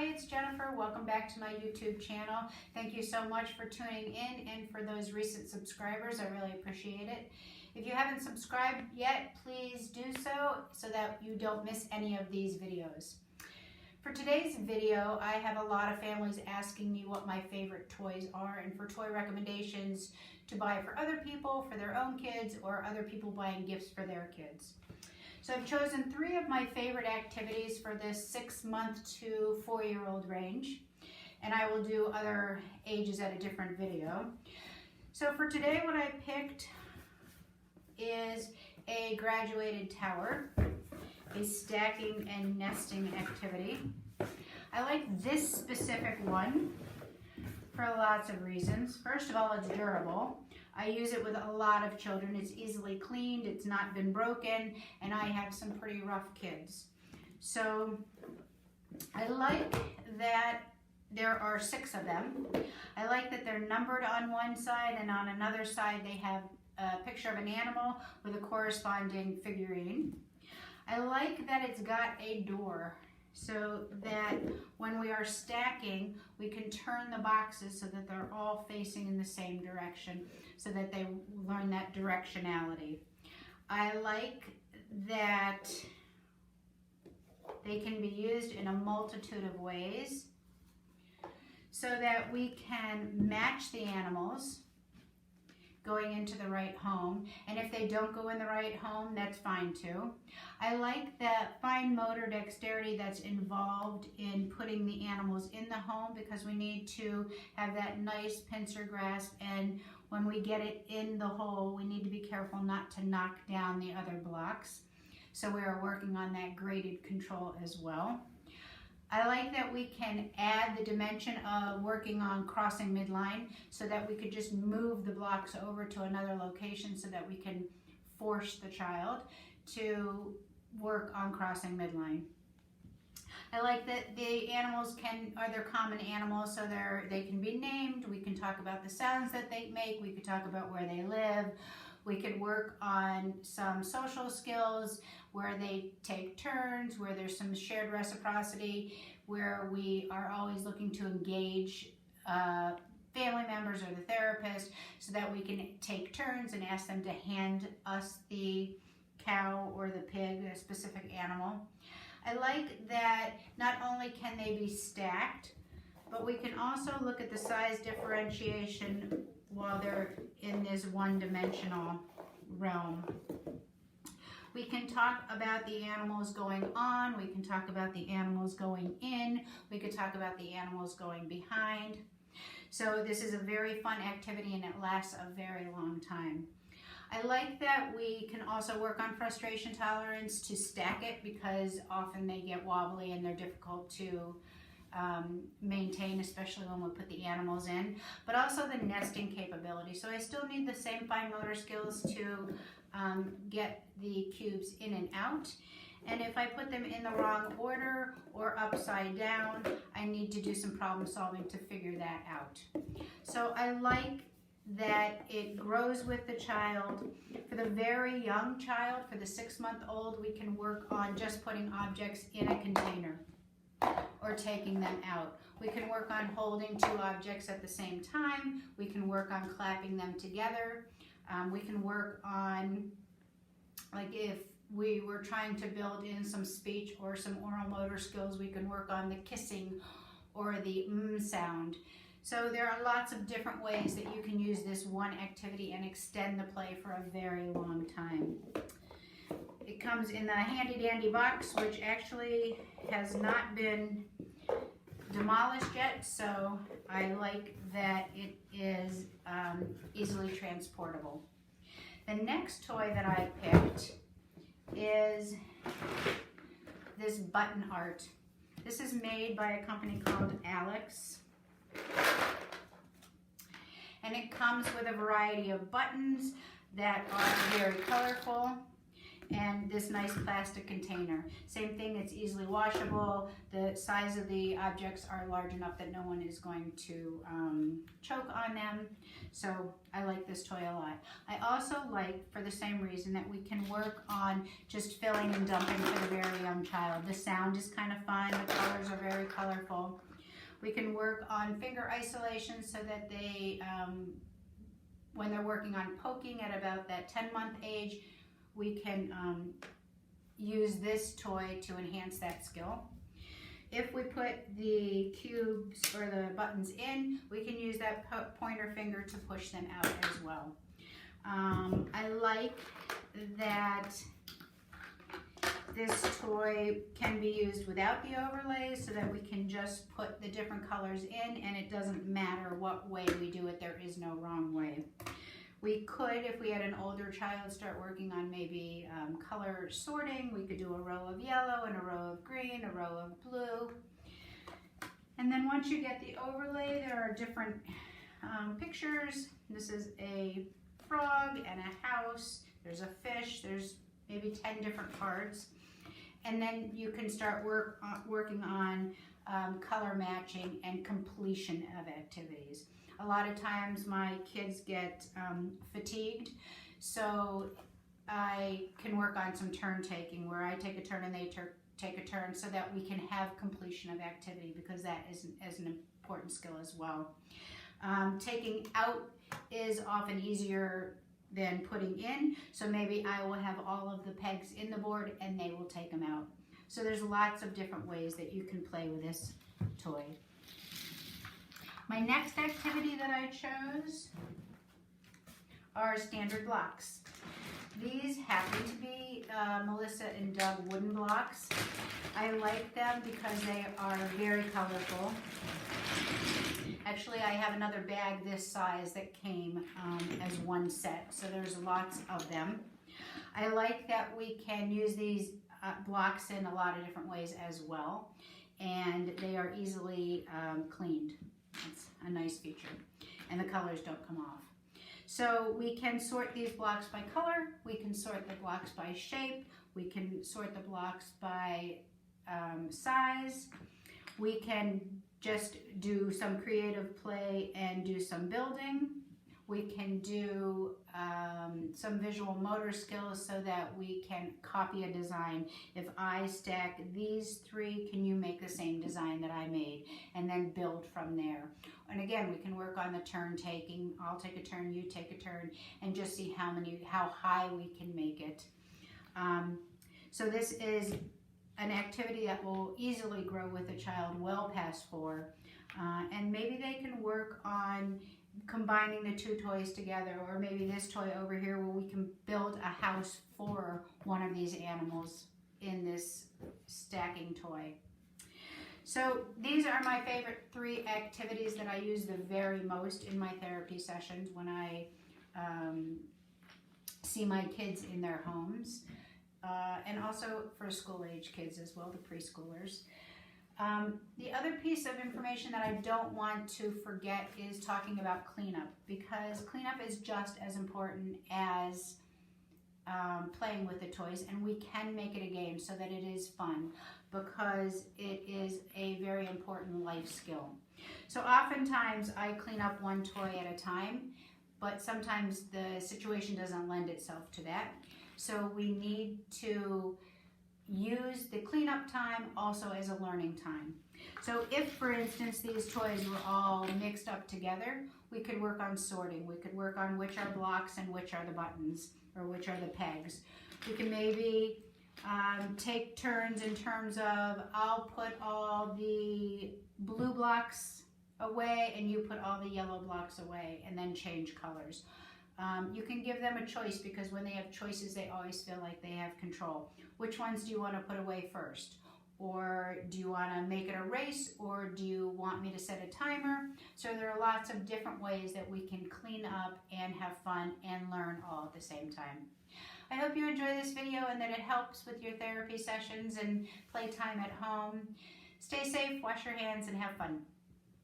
Hi, it's Jennifer. Welcome back to my YouTube channel. Thank you so much for tuning in and for those recent subscribers. I really appreciate it. If you haven't subscribed yet, please do so that you don't miss any of these videos. For today's video, I have a lot of families asking me what my favorite toys are and for toy recommendations to buy for other people, for their own kids, or other people buying gifts for their kids. So I've chosen 3 of my favorite activities for this 6-month to 4-year-old range, and I will do other ages at a different video. So for today, what I picked is a graduated tower, a stacking and nesting activity. I like this specific one for lots of reasons. First of all, it's durable. I use it with a lot of children. It's easily cleaned, it's not been broken, and I have some pretty rough kids. So I like that there are 6 of them. I like that they're numbered on one side, and on another side they have a picture of an animal with a corresponding figurine. I like that it's got a door, so that when we are stacking, we can turn the boxes so that they're all facing in the same direction, so that they learn that directionality. I like that they can be used in a multitude of ways, so that we can match the animals going into the right home, and if they don't go in the right home, that's fine too. I like that fine motor dexterity that's involved in putting the animals in the home, because we need to have that nice pincer grasp, and when we get it in the hole, we need to be careful not to knock down the other blocks. So we are working on that graded control as well. I like that we can add the dimension of working on crossing midline, so that we could just move the blocks over to another location so that we can force the child to work on crossing midline. I like that the animals are they're common animals, so they can be named. We can talk about the sounds that they make. We could talk about where they live. We could work on some social skills where they take turns, where there's some shared reciprocity, where we are always looking to engage family members or the therapist, so that we can take turns and ask them to hand us the cow or the pig, a specific animal. I like that not only can they be stacked, but we can also look at the size differentiation while they're in this one-dimensional realm. We can talk about the animals going on, we can talk about the animals going in, we could talk about the animals going behind. So this is a very fun activity, and it lasts a very long time. I like that we can also work on frustration tolerance to stack it, because often they get wobbly and they're difficult to maintain, especially when we put the animals in, but also the nesting capability. So I still need the same fine motor skills to get the cubes in and out. And if I put them in the wrong order or upside down, I need to do some problem solving to figure that out. So I like that it grows with the child. For the very young child, for the 6-month-old, we can work on just putting objects in a container or taking them out. We can work on holding 2 objects at the same time. We can work on clapping them together. We can work on, like if we were trying to build in some speech or some oral motor skills, we can work on the kissing or the sound. So there are lots of different ways that you can use this one activity and extend the play for a very long time. It comes in the handy dandy box, which actually has not been demolished yet, so I like that it is easily transportable. The next toy that I picked is this button art. This is made by a company called Alex, and it comes with a variety of buttons that are very colorful. and this nice plastic container. Same thing, it's easily washable. The size of the objects are large enough that no one is going to choke on them. So I like this toy a lot. I also like, for the same reason, that we can work on just filling and dumping for the very young child. The sound is kind of fun. The colors are very colorful. We can work on finger isolation so that they, when they're working on poking at about that 10-month age, we can use this toy to enhance that skill. If we put the cubes or the buttons in, we can use that pointer finger to push them out as well. I like that this toy can be used without the overlay so that we can just put the different colors in, and it doesn't matter what way we do it. There is no wrong way. We could, if we had an older child, start working on maybe color sorting. We could do a row of yellow and a row of green, a row of blue. And then once you get the overlay, there are different pictures. This is a frog and a house. There's a fish. There's maybe 10 different parts. And then you can start working on color matching and completion of activities. A lot of times my kids get fatigued, so I can work on some turn taking where I take a turn and they take a turn so that we can have completion of activity, because that is an important skill as well. Taking out is often easier than putting in, so maybe I will have all of the pegs in the board and they will take them out. So there's lots of different ways that you can play with this toy. My next activity that I chose are standard blocks. These happen to be Melissa and Doug wooden blocks. I like them because they are very colorful. Actually, I have another bag this size that came as one set, so there's lots of them. I like that we can use these blocks in a lot of different ways as well, and they are easily cleaned. That's a nice feature, and the colors don't come off. So we can sort these blocks by color, we can sort the blocks by shape, we can sort the blocks by size, we can just do some creative play and do some building. We can do some visual motor skills so that we can copy a design. If I stack these three, can you make the same design that I made? And then build from there. And again, we can work on the turn taking. I'll take a turn, you take a turn, and just see how high we can make it. So this is an activity that will easily grow with a child well past 4. And maybe they can work on combining the two toys together, or maybe this toy over here where we can build a house for one of these animals in this stacking toy. So these are my favorite 3 activities that I use the very most in my therapy sessions when I see my kids in their homes, and also for school-age kids as well, the preschoolers. The other piece of information that I don't want to forget is talking about cleanup, because cleanup is just as important as playing with the toys, and we can make it a game so that it is fun, because it is a very important life skill. So oftentimes I clean up one toy at a time, but sometimes the situation doesn't lend itself to that. So we need to use the cleanup time also as a learning time. So if, for instance, these toys were all mixed up together, we could work on sorting. We could work on which are blocks and which are the buttons, or which are the pegs. We can maybe take turns in terms of, I'll put all the blue blocks away and you put all the yellow blocks away, and then change colors. You can give them a choice, because when they have choices, they always feel like they have control. Which ones do you want to put away first? Or do you want to make it a race? Or do you want me to set a timer? So there are lots of different ways that we can clean up and have fun and learn all at the same time. I hope you enjoy this video and that it helps with your therapy sessions and playtime at home. Stay safe, wash your hands, and have fun.